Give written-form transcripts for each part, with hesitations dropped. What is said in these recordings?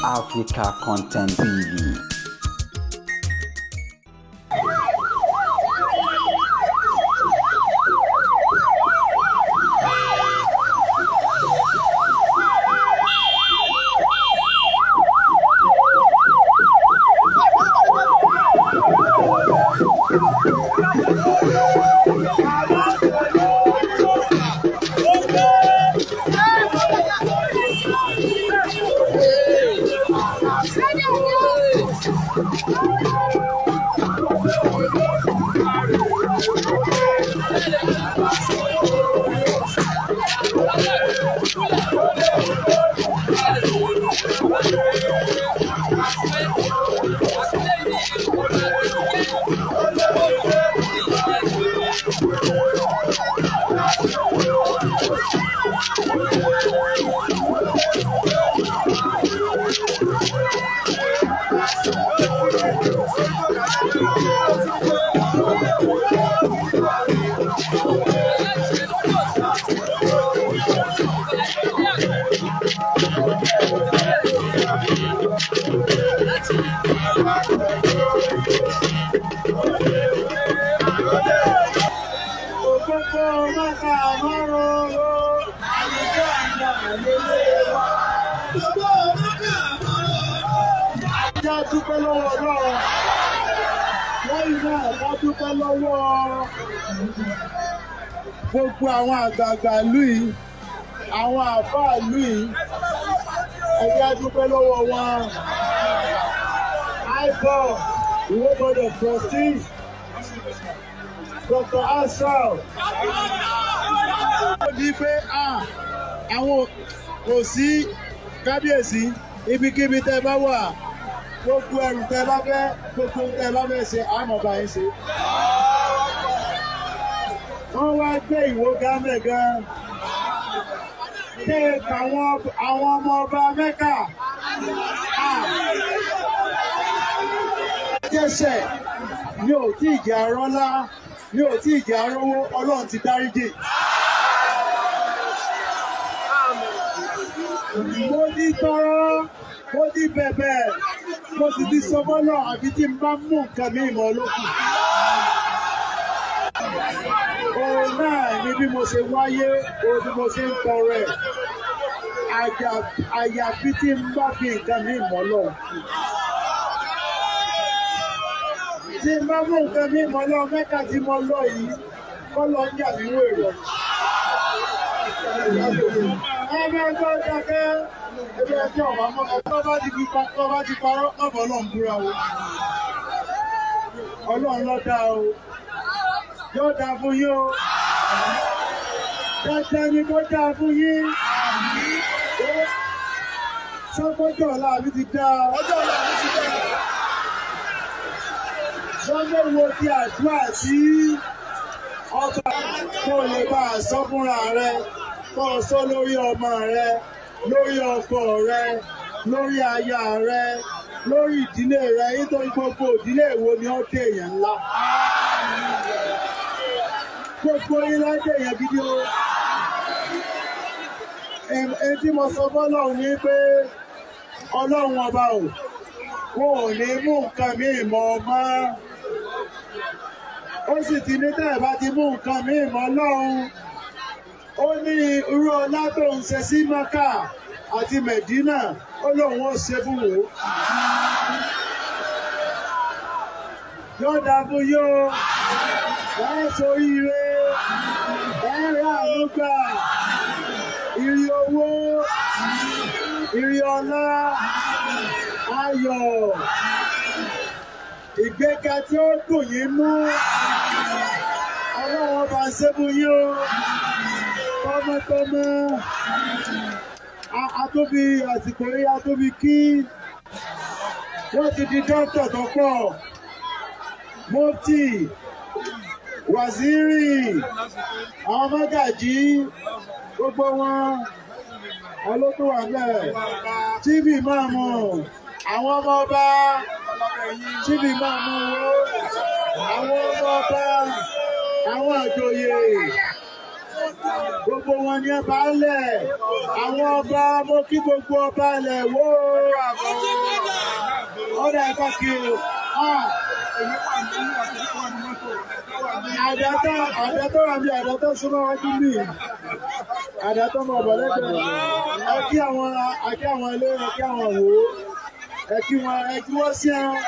Africa Content TV. Gbogbo àwọn àgbààgbà ìlú yìí, àwọn àfáà ìlú yìí, ẹ jẹ́ a dúpẹ́ lọ́wọ́ wọn. IPOB, Ìwé Board of Trustees, Dr. Asraf. Ó di pé àwọn kò sí kábíyèsí ibikíbi tẹ́ bá wà, gbogbo ẹrù tẹ́ bá fẹ́, gbogbo tẹ́ bá fẹ́ ṣe àmọ́ bá yín ṣe. Wọ́n wá gbé Ìwó gámẹ̀ gan. Ṣé àwọn ọmọ ọba Mẹ́kà? Jẹ́sẹ̀ ní ò tí ìjà rọ́lá, ní ò tí ìjà rówó, Ọlọ́run ti dáríjì. Mo ní tọrọ, mo ní bẹ̀bẹ̀, mo sì ti sọ bọ́lọ̀ àbí tí n bá mú nǹkan mi ìmọ̀ olókùn. Òun náà ni bí mo ṣe wáyé, òun bí mo ṣe ń tọrọ ẹ̀. Àyàfi tí n bá fi nǹkan mi ìmọ̀ lọ. Tí n bá mú nǹkan mi ìmọ̀ lọ, Mẹ́kà tí mo lọ yìí, kọ́ lọ ń jà mí wèrè. Ẹgbẹ́ ẹgbẹ́ dákẹ́, ẹgbẹ́ ẹgbẹ́ ọ̀bá mọ́, ọ̀pọ̀ bá ti parọ́, ọ̀bọ̀ Ọlọ́run búra o. Ọlọ́run ló dá o. Yóò dá fún yín o. Dáadáa ni kó dá fún yín. Sọ́kọ́jọ́ ọ̀la mi ti dá. Ọjọ́ ọ̀la mi ti dá. Sọ́jọ́ wo ti àdúrà sí ọba kó lè bá a sọ fúnra rẹ̀, kó sọ lórí ọmọ rẹ̀, lórí ọkọ rẹ̀, lórí aya rẹ̀, lórí ìdílé rẹ̀, nítorí gbogbo ìdílé wo ni ó dé èèyàn ńlá. Gbogbo yín ló dé èèyàn gidi o. Èyí tí mo sọ fọ́lọ́run ní pé Ọlọ́run ọba ò, wọn ò ní mú nǹkan mi ìmọ̀ ọmọ. Ó sì ti ní tẹ́ẹ̀ bá ti mú nǹkan mi ìmọ̀ Ọlọ́run. Ó ní irú ọlá tó ń ṣe sí Mákà àti Mẹ̀dínà, ó lóun ó ṣe fún wò. Yóò dá fún yóò, ẹ ṣoríire, ẹ rà ànúgbà, ìrì owó, ìrì ọlá, ayọ̀, ìgbéga tí ó dùn yín mú. Ọlọ́run bá ṣe fún yín o. Tọ́mọtọ́mọ, atóbi àsìkò yìí, atóbi kí wọ́n ti di dókítà tó pọ̀, mọ́tì, wàzírì, àwọn mọ́gàjí, gbogbo wọn, olótó wà bẹ́ẹ̀, tíbi máàmù, àwọn ọmọ ọba, tíbi máàmù wo, àwọn ọmọ ọba, àwọn àjòyè. gbogbo wọn ní ọba lẹ̀ àwọn ọba mo kí gbogbo ọba lẹ̀ wó ọ̀dà ẹ̀ka kí o àdàtọ̀ wà bí àdàtọ̀ súnmọ́ wájú mi àdàtọ̀ mọ̀ bọ̀ lẹ́gbẹ̀ẹ́ ẹ kí àwọn ilé ẹ kí àwọn wò ó ẹ kí wọ́n sí ẹran.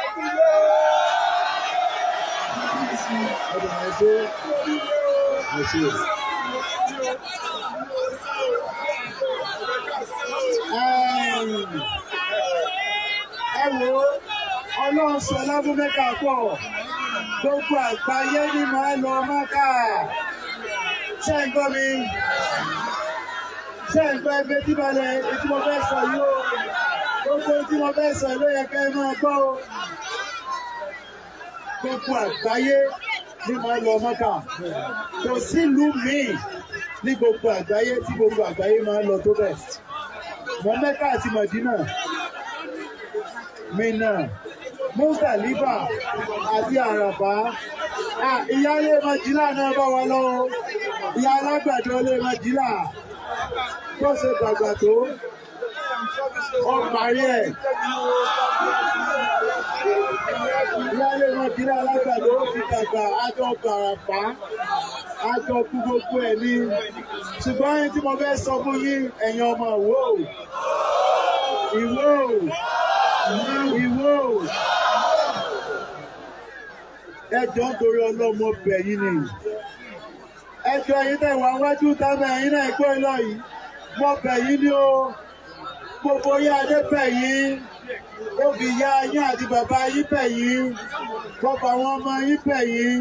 Ẹ wò ó Ọlọ́run sọ lábú Mẹ́kà pọ̀ gbogbo àgbáyé ní máa lọ Mẹ́kà ṣé ń gbọ́ mi ṣé ń gbọ́ ẹgbẹ́ tí balẹ̀ tí mo fẹ́ sọ yìí ó gbogbo tí mo fẹ́ sọ ló yẹ kẹ́ ẹ máa gbọ́ o gbogbo àgbáyé ní máa lọ Mẹ́kà kò sílùú míì ní gbogbo àgbáyé tí gbogbo àgbáyé máa lọ tó bẹ̀ mọ́ Mẹ́kà àti Mádínà Mínà Mùsdálífà àti Àràfá ìyáálé Májílà náà bá wa lọ ìyá alágbàdo ilé Májílà tó ṣe dàgbà tó ó parí ẹ̀ ìyáálé Májílà alágbàdo ó ti dàgbà àjọ Àràfá àjọ kú gbogbo ẹ̀ ní ṣùgbọ́n ẹni tí mo fẹ́ sọ fún yín ẹ̀yin ọmọ Ìwó ẹjọ́ nítorí ọlọ́mọ bẹ̀yìn ni ẹjọ́ ẹ̀yin náà wà wájú tábẹ̀ ẹ̀yin náà gbọ́ ìlọ yìí mọ bẹ̀yìn ni ó gbogbo yá adé bẹ̀yìn òbí yá yín àti bàbá yín bẹ̀yìn gbogbo àwọn ọmọ yín bẹ̀yìn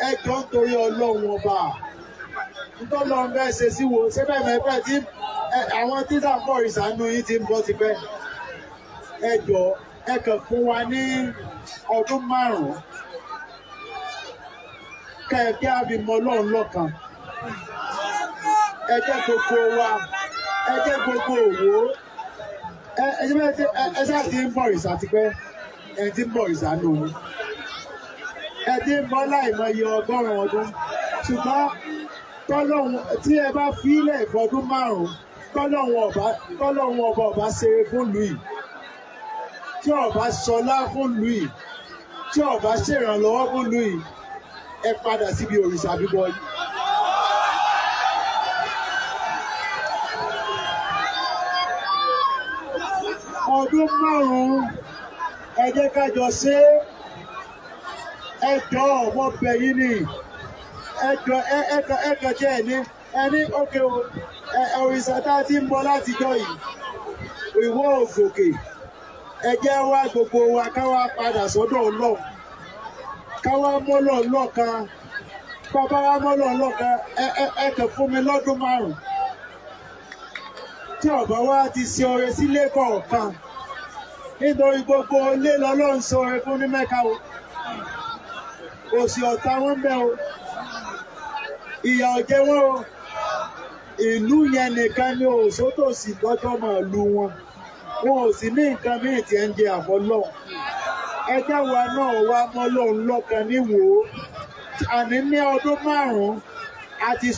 ẹjọ́ nítorí ọlọ́run ọba nítorí ọlọ́run bẹ́ẹ̀ ṣe sí wo ṣé bẹ́ẹ̀ mẹ́fẹ́ tí àwọn títà pọ̀ ìsànú yín ti ń bọ́ ti pẹ́ ẹjọ́ ẹ kàn fún wa ní ọdún 5 kẹ̀kẹ́ àbímọ Ọlọ́run lọ́kan ẹjẹ́ gbogbo wa ẹjẹ́ gbogbo òwò ẹjẹ́ tí ń bọ̀ ìsà ti pẹ́ ẹni tí ń bọ̀ ìsà nù ẹdí ń bọ́ láìmọye 100 ọdún ṣùgbọ́n tọ́lọ́run tí ẹ bá fílẹ̀ ìfọdún 5 tọ́lọ́run ọba ṣeré fún lùí tí ọba sọlá fún lùí tí ọba ṣèrànlọ́wọ́ fún lùí ẹ padà síbi òrìṣà bíbọ yìí. Ọdún 5 ẹ jẹ́ ká jọ ṣe ẹ jọ̀ọ́ ọmọ bẹ̀yìn ni ẹ jọ̀ọ́ ẹ̀kọ́ jẹ́ ẹni òkè òrìṣà tá a ti ń bọ̀ látijọ́ yìí Ìwó Ògòkè ẹ jẹ́ wá gbogbo wa ká wá padà sọ́dọ̀ Ọlọ́run ká wá mọ́lọ̀ lọ́kan bàbá wa mọ́lọ̀ lọ́kan ẹ kàn fún mi lọ́dún 5 tí ọ̀bá wa ti ṣe ọrẹ sílé kọ̀ọ̀kan nítorí gbogbo ilé lọ́lọ́run ṣe ọrẹ fún ní Mẹ́kà o òṣì ọ̀tá wọn bẹ́ o ìyà ọ̀jẹ̀ wọn o ìlú yẹn nìkan ni òṣòtòsí lọ́jọ́ màálù wọn ò sì ní nǹkan míì tí ẹ ń jẹ àfọlọ́ ẹjẹ́ wa náà wá mọ́lọ́run lọ́kan níwò àní ní ọdún 5 àti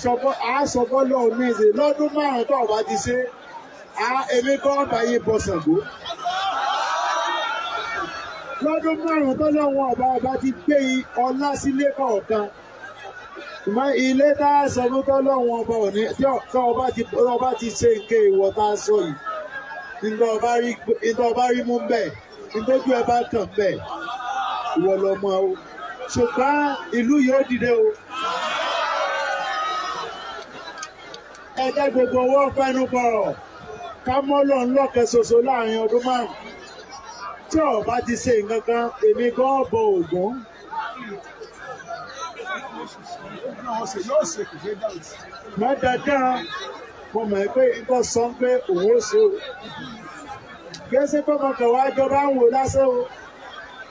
àásọ̀bọ́lọ́run ní ìsìn lọ́dún 5 tó ọba ti ṣe èmi kan báyé bọ́ Ṣàngó lọ́dún 5 tó lọ́wọ́ ọba ti gbé ọlá sílé kọ̀ọ̀kan ṣùgbọ́n ilé tá a sọ fún tọ́lọ́wọ́ ọba òní tí ọba ti ṣe nǹkan ìwọ̀ tá a sọ yìí nígbà ọba rí mú bẹ́ẹ̀ nítorí ẹ bá kàn bẹ́ẹ̀ ìwọ lọmọ o ṣùgbọ́n ìlú yóò dìde o ẹ jẹ́ gbogbo owó fẹ́nu bọ̀rọ̀ ká mọ́lọ̀ ńlọ́kẹ́ ṣoṣo láàrin ọdún 5 tí ọba ti ṣe nǹkan kan èmi gan bọ Ògún má dandan mo mọ̀ pé nǹkan sọ pé òun ó ṣe o gbèsè pé mo kàn wá jọba ń wò lásán o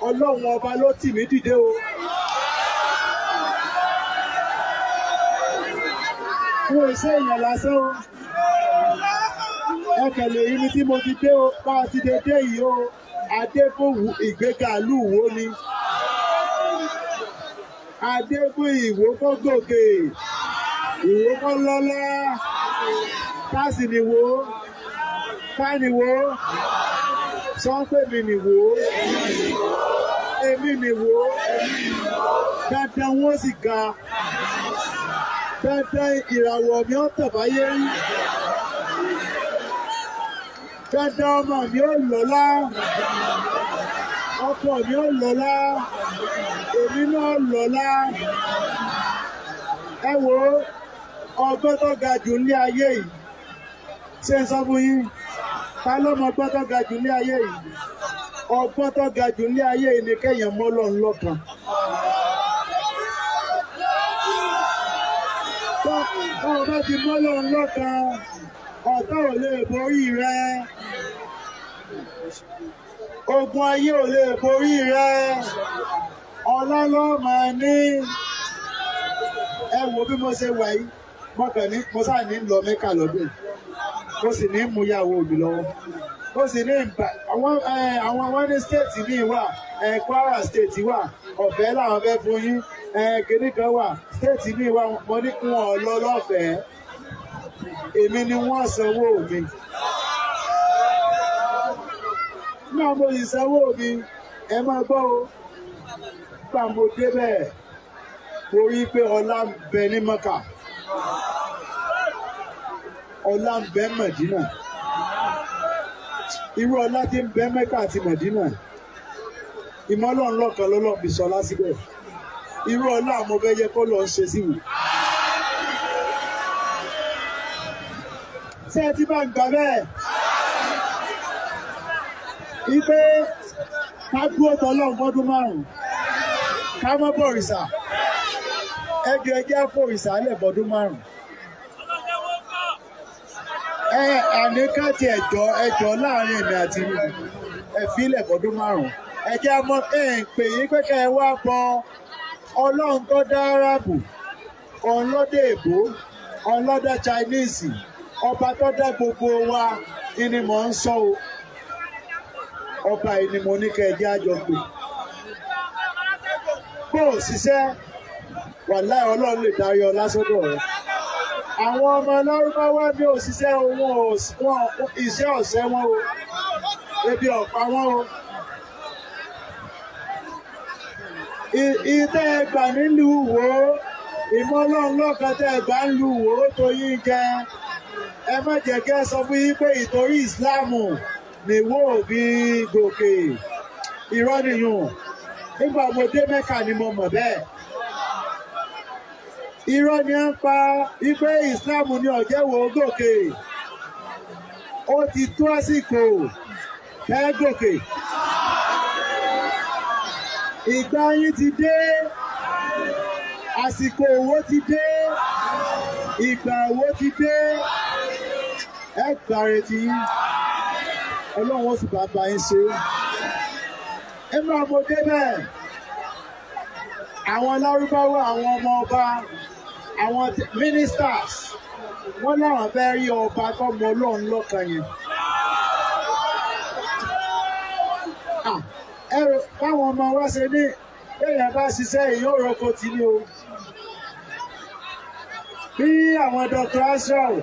Ọlọ́run ọba ló tì mí dìde o mo ṣe èèyàn lásán o ẹkẹlẹ yìí ni tí mo ti dé o bá a ti dé yìí o Adébówù ìgbéga lúwo ni Adébó Ìwó kó gòkè Ìwó kọ́ lọ́lá. Káàsì nìwó. Ká nìwó. Sọ́ńpé mi nìwó. Èmi nìwó. Dandan wọ́n sì ga. Dandan ìràwọ̀ mi ó tàn báyé rí. Dandan ọmọ mi ó lọ́lá. Ọkọ mi ó lọ́lá. Èmi náà lọ́lá. Ẹ wo ọgbọ́n tó ga jù ní ayé yìí. Ṣé ń sọ fún yín? Ta ló mọ ọgbọ́n tó ga jù ní ayé yìí? Ọgbọ́n tó ga jù ní ayé yìí ni kéèyàn mọ́ Ọlọ́run lọ́kan. Báwo bá ti mọ́ Ọlọ́run lọ́kan, ọ̀tá ò lè borí rẹ. Ogun ayé ò lè borí rẹ. Ọlá ló máa ní. Ẹ wo bí mo ṣe wà yìí, mo sáà ní lọ Mẹ́kà lọ́dún. Mo sì ní mú ìyàwó mi lọ́wọ́. Mo sì ní àwọn wọ́n ní stéètì míì wà, Kwara stéètì wà, ọ̀fẹ́ làwọn fẹ́ fún yín, kìnní kan wà, stéètì míì wà, mo ní kí wọ́n lọ lọ́fẹ̀ẹ́. Èmi ni wọ́n sanwó mi. Náà mo sì sanwó mi, ẹ máa gbọ́ o. Nígbà mo débẹ̀, mo rí pé ọlá ń bẹ ní Mẹ́kà. Ọlá ń bẹ Mẹ̀dínà. Irú ọlá tí ń bẹ Mẹ́kà àti Mẹ̀dínà. Ìmọ̀lọ́run lọ́kan lọ́lọ́run fi sọlá síbẹ̀. Irú ọlá mo fẹ́ yẹ kó lọ ṣe sí wù. Ṣé ẹ ti bá ń gbà bẹ́ẹ̀? Ipe ká dúró tọ́lọ́run fọ́dún márùn-ún. Ká mọ́ bọ̀rìṣà. Ẹjẹ́ fòrìṣà lẹ̀ fọ́dún márùn-ún. Àní ká ti ẹjọ́ láàrin èmi àti ẹ̀fílẹ̀ fọ́dún márùn-ún. Ẹjẹ́ mọ́ pè yí pé kẹ́ ẹ wá bọ Ọlọ́run tó dá Árábù, ọlọ́dẹ èbó, ọlọ́dẹ Chinese, ọba tó dá gbogbo wa ni mò ń sọ o. Ọba yìí ni mo ní kẹ́ ẹ jẹ́ àjọ pé. Bó o ṣiṣẹ́, wàláhì Ọlọ́run lè darí ọ lásọdọ̀ rẹ. Àwọn ọmọ Lárúbáwá ní òṣìṣẹ́ iṣẹ́ ọ̀sẹ̀ wọn o. Ebi ọ̀pá wọn o. Ìtẹ́ ẹgbà nílùú Ìwó, ìmọ̀ Ọlọ́run lọ́kan tẹ́ ẹgbà ń lu Ìwó tó yín jẹ. Ẹ má jẹ́ kí ẹ sọ fún yín pé ìtorí Ìsìláàmù nìwó bí gòkè. Irọ́ nìyùn. Nígbà mo dé Mẹ́kà ni mo mọ̀ bẹ́ẹ̀. Irọ́ ni a ń pa wípé Ìsìláàmù ni ọ̀jẹ̀wò gòkè. Ó ti tó àsìkò kẹ́ gòkè. Ìgbà yín ti dé. Àsìkò owó ti dé. Ìgbà owó ti dé. Ẹ gbàre tí Ọlọ́run ó sì bàbá yín ṣe. Ẹ máa mo débẹ̀. Àwọn Lárúbáwá, àwọn ọmọ ọba, àwọn ministers, wọ́n láwọn fẹ́ rí ọba tó mọ Ọlọ́run lọ́kan yẹn. Ẹ̀rọ báwọn ọmọ wa ṣe ní èèyàn bá ṣiṣẹ́ èèyàn òroko tí ní o. Bí àwọn Dr. Ashraf,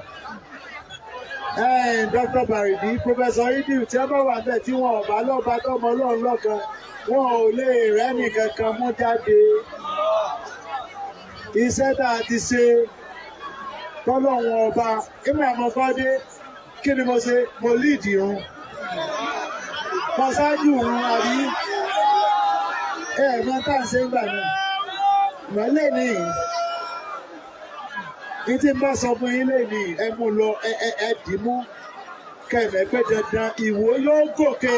Dr. Baridi, Professor Idil tí wọ́n bá wà bẹ́ẹ̀ tí wọ́n ọ̀bá lọ́ba tó mọ Ọlọ́run lọ́kan, wọn ò lè rẹ́nì kankan mú jáde. Iṣẹ́ tá a ti ṣe tọ́lọ́run ọba, ìmọ̀ àmọ́kọ́dé, kí ni mo ṣe? Mo lead irun. Mo ṣáájú òun àbí ẹ̀ẹ̀mọ́ tá à ń ṣe ń gbà náà. Ìmọ̀lẹ́ ni tí n bá sọ fún yín lẹ́ni ẹ mú lọ ẹ dì mú kẹ̀mẹ́ pé dandan Ìwó yóò gòkè.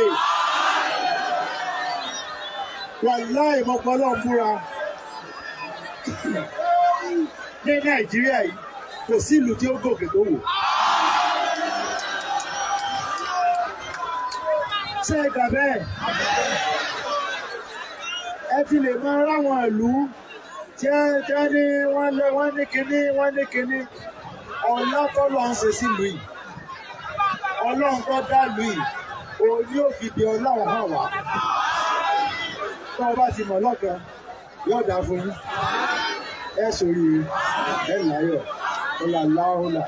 Wàláhì ìmọ̀pọ̀lọ́ múra. Ní Nàìjíríà yìí, kò sí ìlú tí ó gòkè tó wò. Ṣé ẹ gbà bẹ́ẹ̀? Ẹ ti lè máa ráwọn ìlú tí ẹ ní wọ́n ní kíní. Ọlá tọ́lọ́ ń ṣe sílùú yìí. Ọlọ́run tó dá ìlú yìí, òun yóò fi di Ọlọ́run hàn wá. Tó o bá ti mọ̀ lọ́kan, yóò dá fún yín. Ẹ ṣoríire, ẹ láyọ̀. Ọlọ́láhùlà.